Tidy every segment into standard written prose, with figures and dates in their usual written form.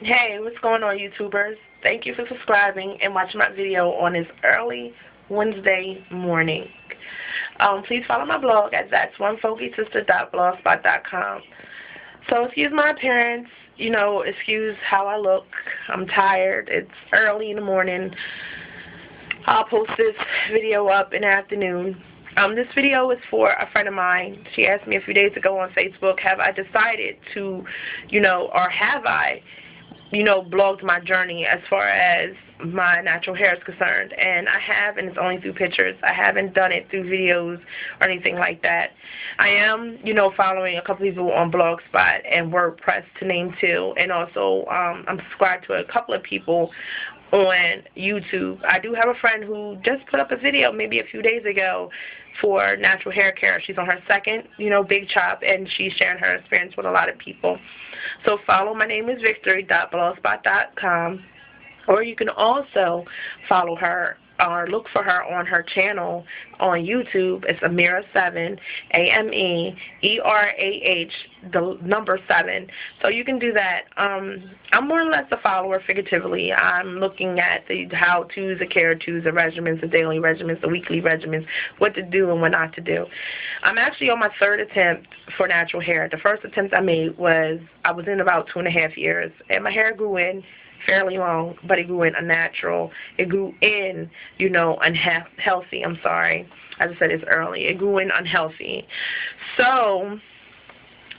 Hey, what's going on, YouTubers? Thank you for subscribing and watching my video on this early Wednesday morning. Please follow my blog at that'sonefogiesister.blogspot.com. So excuse my appearance, excuse how I look. I'm tired. It's early in the morning. I'll post this video up in the afternoon. This video is for a friend of mine. She asked me a few days ago on Facebook, have I decided to, or have I, blogged my journey as far as my natural hair is concerned. And I have, and it's only through pictures. I haven't done it through videos or anything like that. I am, following a couple people on Blogspot and WordPress, to name two. And also, I'm subscribed to a couple of people on YouTube. I do have a friend who just put up a video maybe a few days ago for natural hair care. She's on her second, big chop, and she's sharing her experience with a lot of people. So follow My Name is Victory.blogspot.com, or you can also follow her or look for her on her channel on YouTube. It's Amerah7, AMEERAH, the number 7. So you can do that. I'm more or less a follower figuratively. I'm looking at the how-tos, the care-tos, the regimens, the daily regimens, the weekly regimens, what to do and what not to do. I'm actually on my third attempt for natural hair. The first attempt I made was, I was in about 2.5 years, and my hair grew in fairly long, but it grew in unnatural. It grew in, unhealthy. I'm sorry. As I said, it's early. It grew in unhealthy. So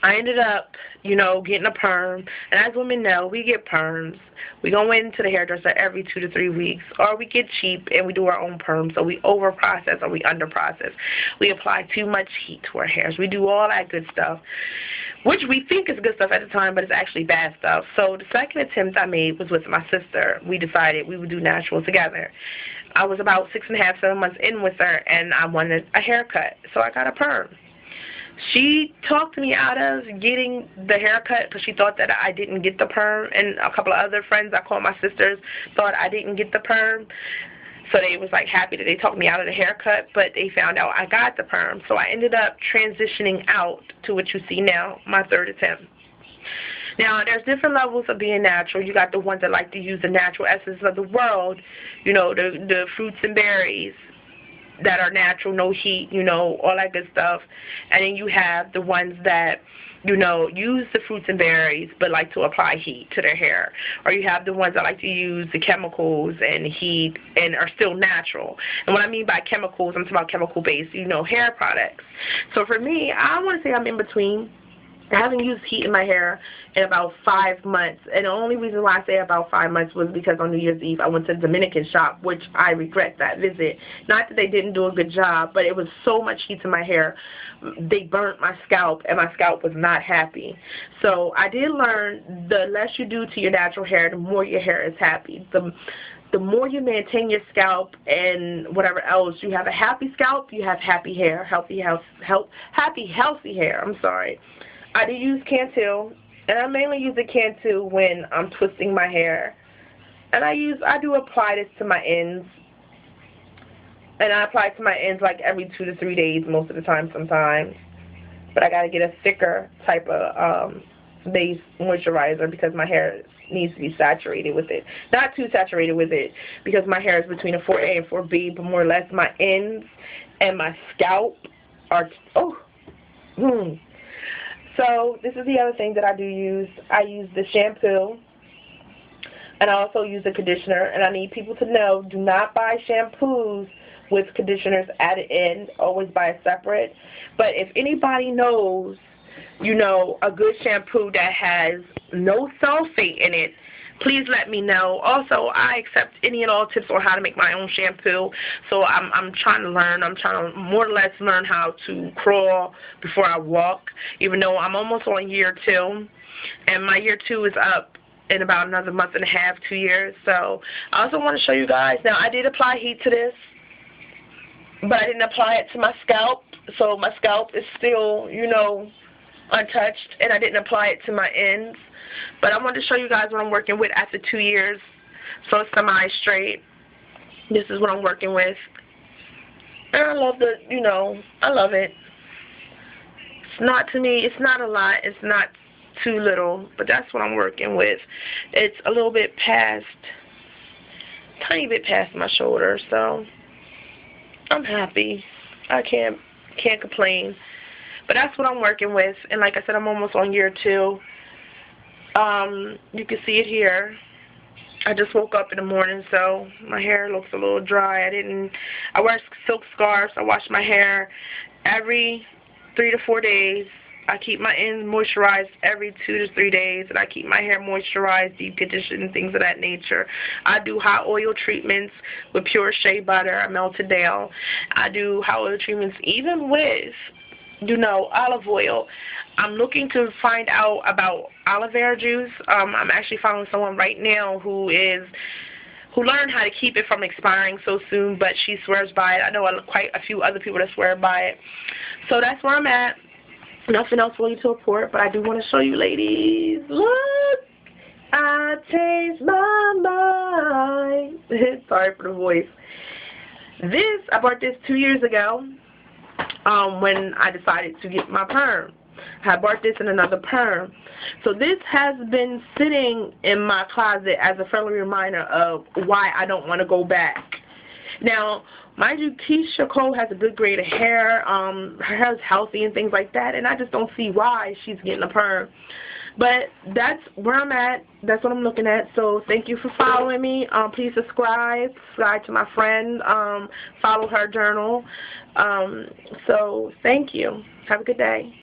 I ended up, getting a perm. And as women know, we get perms. We go into the hairdresser every 2 to 3 weeks, or we get cheap and we do our own perm. So we over-process or we under-process. We apply too much heat to our hairs. We do all that good stuff, which we think is good stuff at the time, but it's actually bad stuff. So the second attempt I made was with my sister. We decided we would do natural together. I was about 6.5, 7 months in with her, and I wanted a haircut, so I got a perm. She talked me out of getting the haircut because she thought that I didn't get the perm, and a couple of other friends I call my sisters thought I didn't get the perm. So they was like happy that they talked me out of the haircut, but they found out I got the perm. So I ended up transitioning out to what you see now, my third attempt. Now, there's different levels of being natural. You got the ones that like to use the natural essence of the world, the fruits and berries that are natural, no heat, all that good stuff. And then you have the ones that, use the fruits and berries but like to apply heat to their hair. Or you have the ones that like to use the chemicals and heat and are still natural. And what I mean by chemicals, I'm talking about chemical-based, hair products. So for me, I want to say I'm in between. I haven't used heat in my hair in about 5 months. And the only reason why I say about 5 months was because on New Year's Eve I went to the Dominican shop, which I regret that visit. Not that they didn't do a good job, but it was so much heat to my hair. They burnt my scalp, and my scalp was not happy. So I did learn the less you do to your natural hair, the more your hair is happy. The more you maintain your scalp and whatever else, you have a happy scalp, you have happy hair, healthy, healthy hair. I'm sorry. I do use Cantu, and I mainly use the Cantu when I'm twisting my hair. And I do apply this to my ends. And I apply it to my ends like every 2 to 3 days most of the time sometimes. But I got to get a thicker type of base moisturizer because my hair needs to be saturated with it. Not too saturated with it because my hair is between a 4A and 4B, but more or less my ends and my scalp are, So this is the other thing that I do use. I use the shampoo, and I also use the conditioner. And I need people to know, do not buy shampoos with conditioners added in. Always buy a separate. But if anybody knows, a good shampoo that has no sulfate in it, please let me know. Also, I accept any and all tips on how to make my own shampoo. So I'm trying to learn. I'm trying to more or less learn how to crawl before I walk, even though I'm almost on year 2. And my year 2 is up in about another month and a half, 2 years. So I also want to show you guys. Now, I did apply heat to this, but I didn't apply it to my scalp. So my scalp is still, untouched, and I didn't apply it to my ends. But I wanted to show you guys what I'm working with after 2 years. So it's semi-straight. This is what I'm working with. And I love I love it. It's not, to me, it's not a lot. It's not too little, but that's what I'm working with. It's a little bit past, tiny bit past my shoulder, so I'm happy. I can't complain. But that's what I'm working with, and like I said, I'm almost on year 2. You can see it here. I just woke up in the morning, so my hair looks a little dry. I wear silk scarves. I wash my hair every 3 to 4 days. I keep my ends moisturized every 2 to 3 days, and I keep my hair moisturized, deep conditioned, things of that nature. I do hot oil treatments with pure shea butter. I melt it down. I do hot oil treatments even with, olive oil. I'm looking to find out about aloe vera juice. I'm actually following someone right now who learned how to keep it from expiring so soon, but she swears by it. I know quite a few other people that swear by it. So that's where I'm at. Nothing else really to report, but I do want to show you, ladies. Look! I changed my mind. Sorry for the voice. I bought this 2 years ago when I decided to get my perm. I bought this in another perm. So this has been sitting in my closet as a friendly reminder of why I don't want to go back. Now, mind you, Keisha Cole has a good grade of hair. Her hair is healthy and things like that, and I just don't see why she's getting a perm. But that's where I'm at. That's what I'm looking at. So thank you for following me. Please subscribe to my friend. Follow her journal. So thank you. Have a good day.